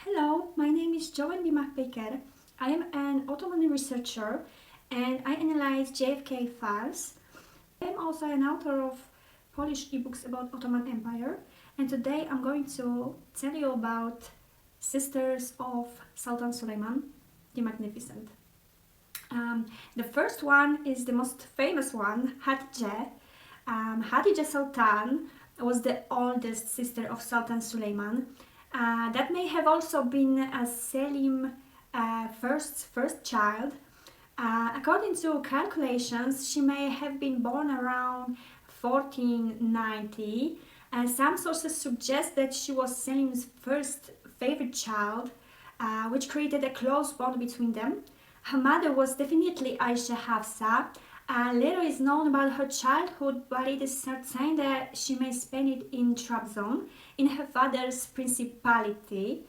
Hello, my name is Joanne Mahpeyker. I am an Ottoman researcher and I analyze JFK files. I am also an author of Polish ebooks about Ottoman Empire, and today I'm going to tell you about sisters of Sultan Suleiman the Magnificent. The first one is the most famous one, Hatice. Hatice Sultan was the oldest sister of Sultan Suleiman. That may have also been Selim's first child. According to calculations, she may have been born around 1490. Some sources suggest that she was Selim's first favorite child, which created a close bond between them. Her mother was definitely Aisha Hafsa. Little is known about her childhood, but it is certain that she may spend it in Trabzon, in her father's principality.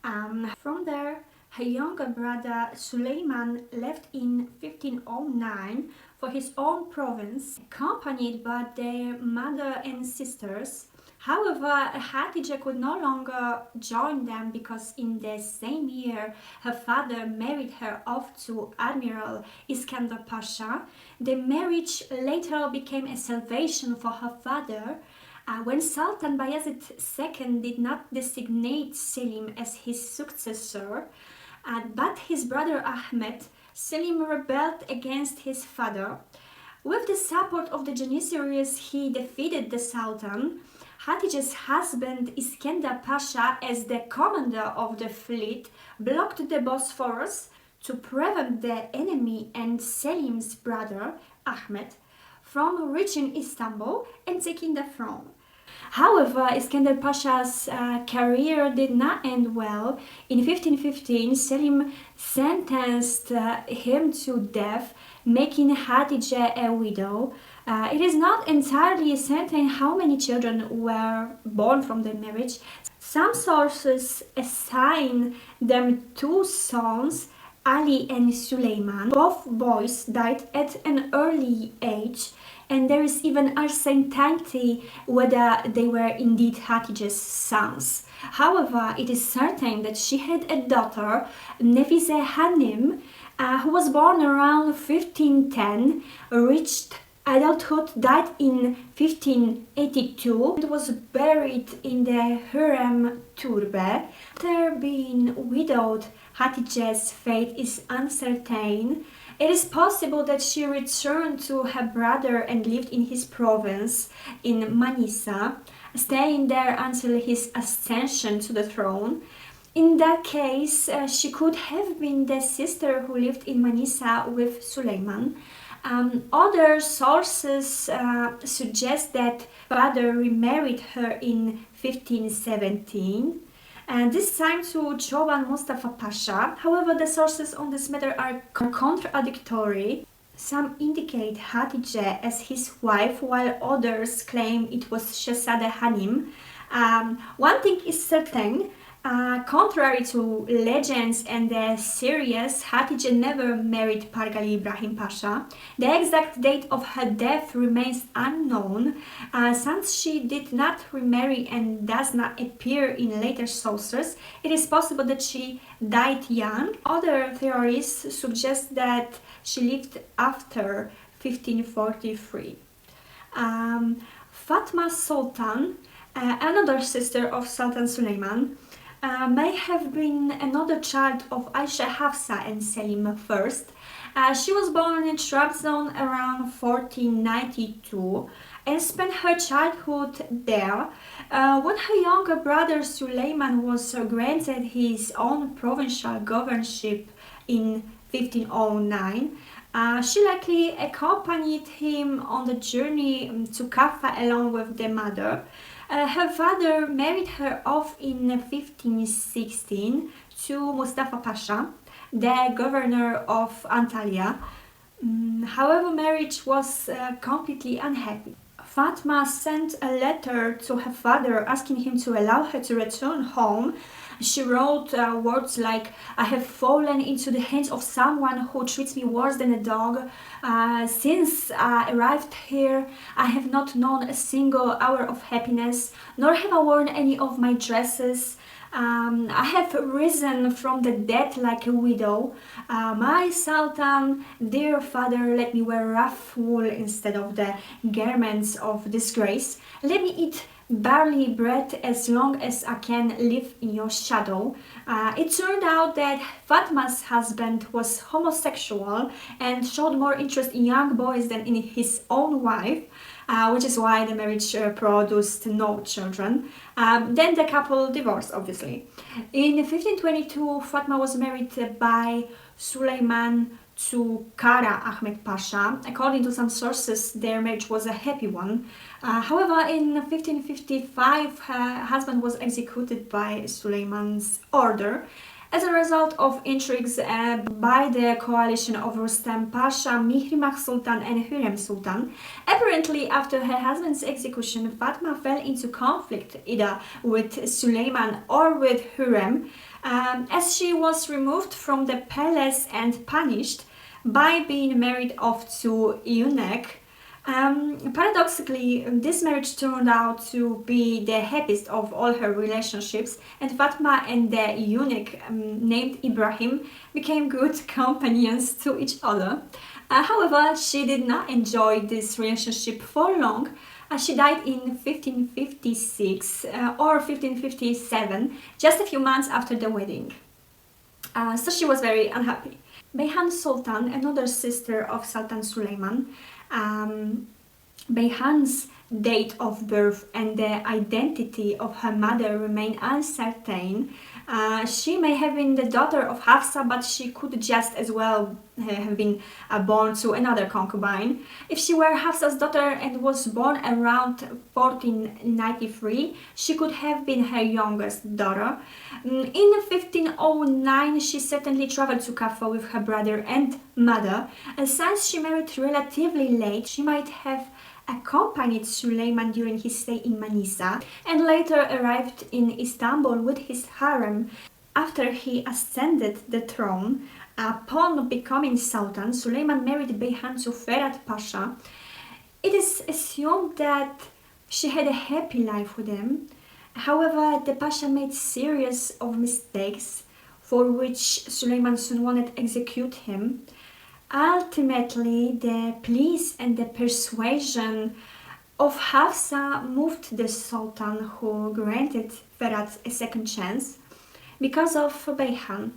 From there, her younger brother Suleiman left in 1509 for his own province, accompanied by their mother and sisters. However, Hatice could no longer join them because in the same year her father married her off to Admiral Iskandar Pasha. The marriage later became a salvation for her father. When Sultan Bayezid II did not designate Selim as his successor, but his brother Ahmed, Selim rebelled against his father. With the support of the Janissaries, he defeated the Sultan. Hatice's husband Iskandar Pasha, as the commander of the fleet, blocked the Bosphorus to prevent the enemy and Selim's brother Ahmed from reaching Istanbul and taking the throne. However, Iskandar Pasha's career did not end well. In 1515, Selim sentenced him to death, making Hatice a widow. It is not entirely certain how many children were born from the marriage. Some sources assign them two sons, Ali and Suleiman. Both boys died at an early age, and there is even uncertainty whether they were indeed Hatice's sons. However, it is certain that she had a daughter, Nefise Hanim, who was born around 1510, reached adulthood, died in 1582, and was buried in the Hurrem Turbe. After being widowed, Hatice's fate is uncertain. It is possible that she returned to her brother and lived in his province in Manisa, staying there until his ascension to the throne. In that case, she could have been the sister who lived in Manisa with Suleiman. Other sources suggest that father remarried her in 1517, and this time to Choban Mustafa Pasha. However, the sources on this matter are contradictory. Some indicate Hatice as his wife, while others claim it was Shehzade Hanim. One thing is certain. Contrary to legends and the series, Hatice never married Pargali Ibrahim Pasha. The exact date of her death remains unknown, since she did not remarry and does not appear in later sources. It is possible that she died young. Other theories suggest that she lived after 1543. Fatma Sultan, another sister of Sultan Suleiman, may have been another child of Aisha Hafsa and Selim first. She was born in Trabzon around 1492 and spent her childhood there. When her younger brother Suleiman was granted his own provincial governorship in 1509, she likely accompanied him on the journey to Kaffa along with the mother. Her father married her off in 1516 to Mustafa Pasha, the governor of Antalya. However, marriage was completely unhappy. Fatma sent a letter to her father asking him to allow her to return home. She wrote words like, "I have fallen into the hands of someone who treats me worse than a dog. Since I arrived here, I have not known a single hour of happiness, nor have I worn any of my dresses. I have risen from the dead like a widow. My Sultan, dear father, let me wear rough wool instead of the garments of disgrace. Let me eat barley bread as long as I can live in your shadow. It turned out that Fatma's husband was homosexual and showed more interest in young boys than in his own wife. Which is why the marriage produced no children. Then the couple divorced, obviously. In 1522, Fatma was married by Suleiman to Kara Ahmed Pasha. According to some sources, their marriage was a happy one. However, in 1555, her husband was executed by Suleiman's order. As a result of intrigues by the coalition of Rustam Pasha, Mihrimah Sultan and Hürrem Sultan, apparently after her husband's execution, Fatma fell into conflict either with Suleiman or with Hürrem, as she was removed from the palace and punished by being married off to eunuch. Paradoxically, this marriage turned out to be the happiest of all her relationships, and Fatma and the eunuch named Ibrahim became good companions to each other. However, she did not enjoy this relationship for long. She died in 1556 or 1557, just a few months after the wedding. So she was very unhappy. Beyhan Sultan, another sister of Sultan Suleiman, Beyhan's date of birth and the identity of her mother remain uncertain. She may have been the daughter of Hafsa, but she could just as well have been born to another concubine. If she were Hafsa's daughter and was born around 1493, she could have been her youngest daughter. In 1509, she certainly traveled to Kaffa with her brother and mother. Since she married relatively late, she might have accompanied Suleiman during his stay in Manisa and later arrived in Istanbul with his harem. After he ascended the throne, upon becoming Sultan, Suleiman married Beyhan to Ferhat Pasha. It is assumed that she had a happy life with him. However, the Pasha made series of mistakes for which Suleiman soon wanted to execute him. Ultimately, the pleas and the persuasion of Hafsa moved the Sultan, who granted Ferhat a second chance because of Beyhan.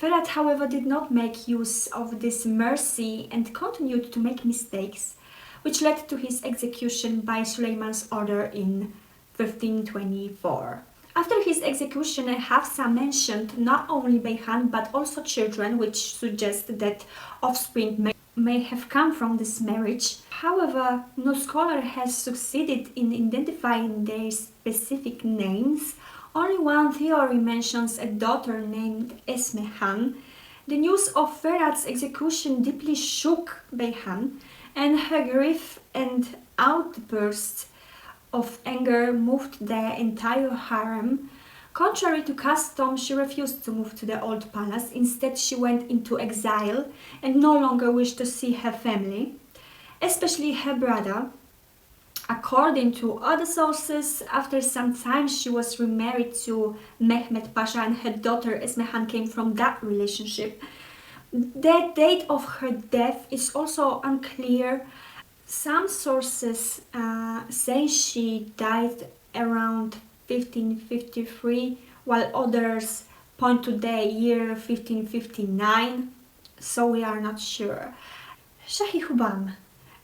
Ferhat, however, did not make use of this mercy and continued to make mistakes, which led to his execution by Suleiman's order in 1524. After his execution, Hafsa mentioned not only Beyhan but also children, which suggests that offspring may have come from this marriage. However, no scholar has succeeded in identifying their specific names. Only one theory mentions a daughter named Esmehan. The news of Ferhat's execution deeply shook Beyhan, and her grief and outbursts of anger moved the entire harem. Contrary to custom, she refused to move to the old palace. Instead, she went into exile and no longer wished to see her family, especially her brother. According to other sources, after some time she was remarried to Mehmet Pasha and her daughter Esmehan came from that relationship. The date of her death is also unclear. Some sources say she died around 1553, while others point to the year 1559, so we are not sure. Shahi Huban.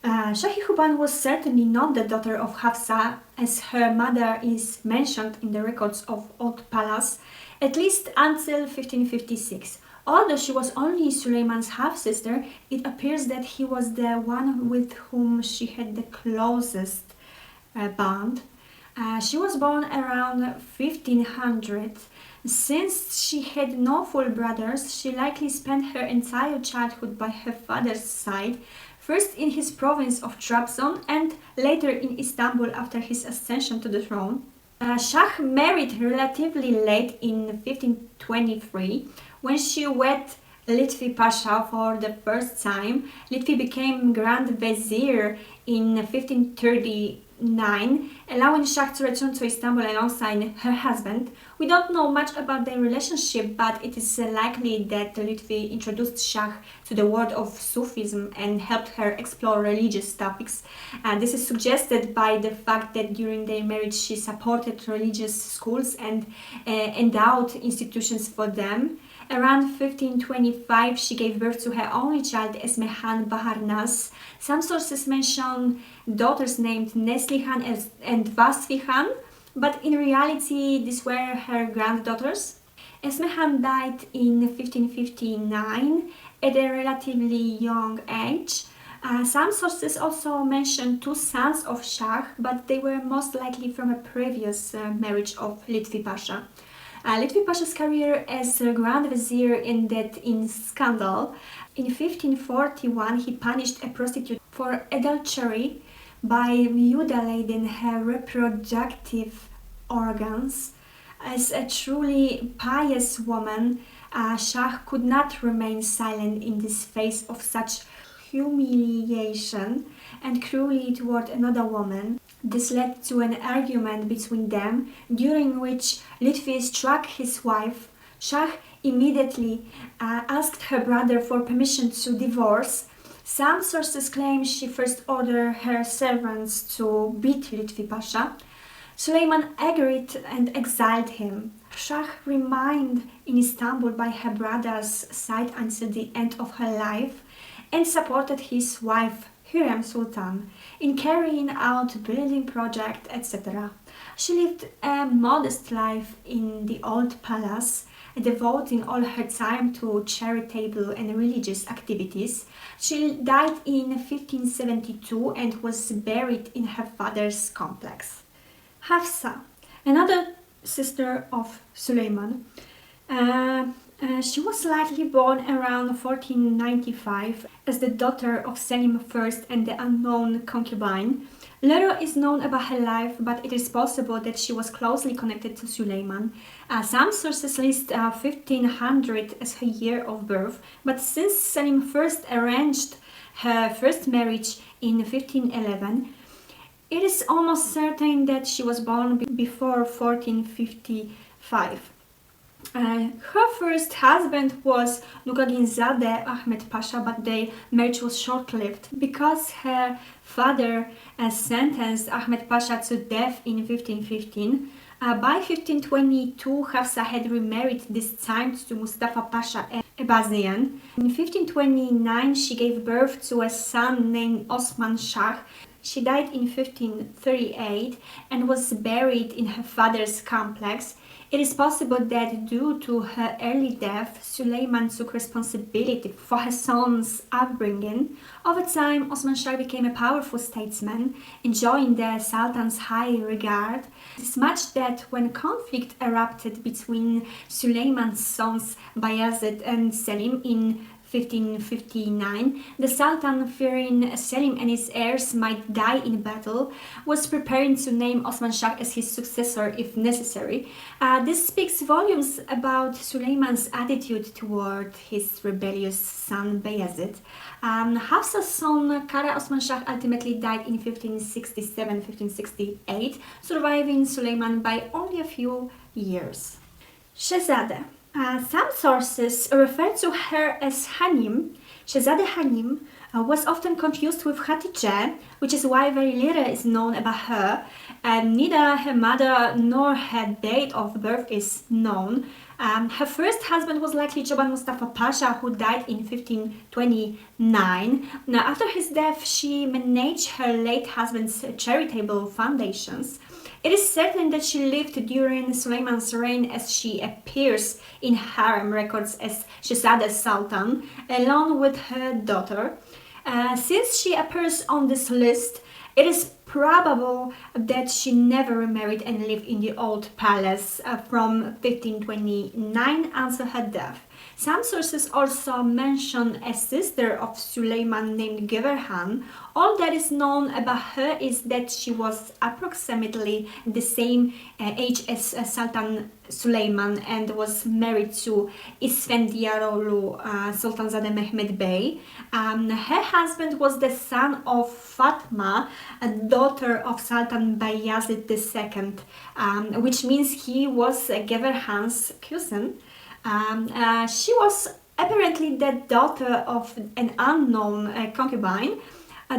Shahi Huban was certainly not the daughter of Hafsa, as her mother is mentioned in the records of Old Palace, at least until 1556. Although she was only Suleiman's half-sister, it appears that he was the one with whom she had the closest bond. She was born around 1500. Since she had no full brothers, she likely spent her entire childhood by her father's side, first in his province of Trabzon and later in Istanbul after his ascension to the throne. Shah married relatively late in 1523. When she wed Lütfi Pasha for the first time, Lütfi became Grand Vizier in 1530 1509, allowing Shah to return to Istanbul alongside her husband. We don't know much about their relationship, but it is likely that Lutfi introduced Shah to the world of Sufism and helped her explore religious topics. This is suggested by the fact that during their marriage she supported religious schools and endowed institutions for them. Around 1525, she gave birth to her only child, Esmehan Baharnas. Some sources mention daughters named Neslihan and Vasfihan, but in reality, these were her granddaughters. Esmehan died in 1559 at a relatively young age. Some sources also mention two sons of Shah, but they were most likely from a previous marriage of Lutfi Pasha. Lutfi Pasha's career as a Grand Vizier ended in scandal. In 1541, he punished a prostitute for adultery by mutilating her reproductive organs. As a truly pious woman, Shah could not remain silent in the face of such humiliation and cruelty toward another woman. This led to an argument between them, during which Lutfi struck his wife. Shah immediately asked her brother for permission to divorce. Some sources claim she first ordered her servants to beat Lutfi Pasha. Suleiman agreed and exiled him. Shah remained in Istanbul by her brother's side until the end of her life and supported his wife Hürrem Sultan in carrying out building projects, etc. She lived a modest life in the old palace, devoting all her time to charitable and religious activities. She died in 1572 and was buried in her father's complex. Hafsa, another sister of Suleiman, she was likely born around 1495 as the daughter of Selim I and the unknown concubine. Little is known about her life, but it is possible that she was closely connected to Suleiman. Some sources list 1500 as her year of birth, but since Selim I arranged her first marriage in 1511, it is almost certain that she was born before 1455. Her first husband was Nukaginzadeh Ahmed Pasha, but their marriage was short-lived because her father sentenced Ahmed Pasha to death in 1515. By 1522, Hafsa had remarried, this time to Mustafa Pasha Ebazian. In 1529, she gave birth to a son named Osman Shah. She died in 1538 and was buried in her father's complex. It is possible that due to her early death, Suleiman took responsibility for her son's upbringing. Over time, Osman Shah became a powerful statesman, enjoying the Sultan's high regard. It is much that when conflict erupted between Suleiman's sons Bayezid and Selim in 1559, the Sultan, fearing Selim and his heirs might die in battle, was preparing to name Osman Shah as his successor if necessary. This speaks volumes about Suleiman's attitude toward his rebellious son Bayezid. Hafsa's son Kara Osman Shah ultimately died in 1567-1568, surviving Suleiman by only a few years. Shehzadeh. Some sources refer to her as Hanim. Shehzadeh Hanim was often confused with Khatijah, which is why very little is known about her. Neither her mother nor her date of birth is known. Her first husband was likely Joban Mustafa Pasha, who died in 1529. Now, after his death, she managed her late husband's charitable foundations. It is certain that she lived during Suleiman's reign, as she appears in harem records as Shehzadeh Sultan, along with her daughter. Since she appears on this list, it is probable that she never remarried and lived in the old palace from 1529 until her death. Some sources also mention a sister of Suleiman named Geverhan. All that is known about her is that she was approximately the same age as Sultan Suleiman and was married to Isfendiyarolu Sultanzade Mehmed Bey. Her husband was the son of Fatma, a daughter of Sultan Bayazid II, which means he was Geverhan's cousin. She was apparently the daughter of an unknown concubine.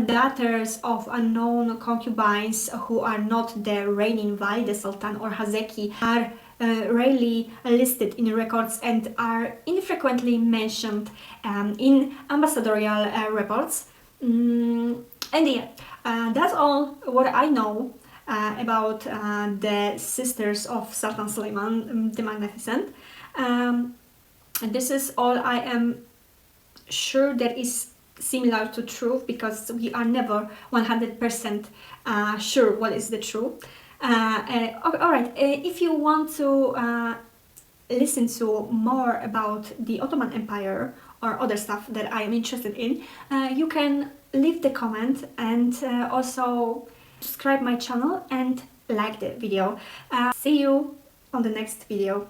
Daughters of unknown concubines who are not the reigning Valide Sultan or Hazeki are rarely listed in records and are infrequently mentioned in ambassadorial reports. And yeah, that's all what I know about the sisters of Sultan Suleiman the Magnificent. And this is all I am sure that is similar to truth, because we are never 100% sure what is the truth. Alright, if you want to listen to more about the Ottoman Empire or other stuff that I am interested in, you can leave the comment and also subscribe my channel and like the video. See you on the next video.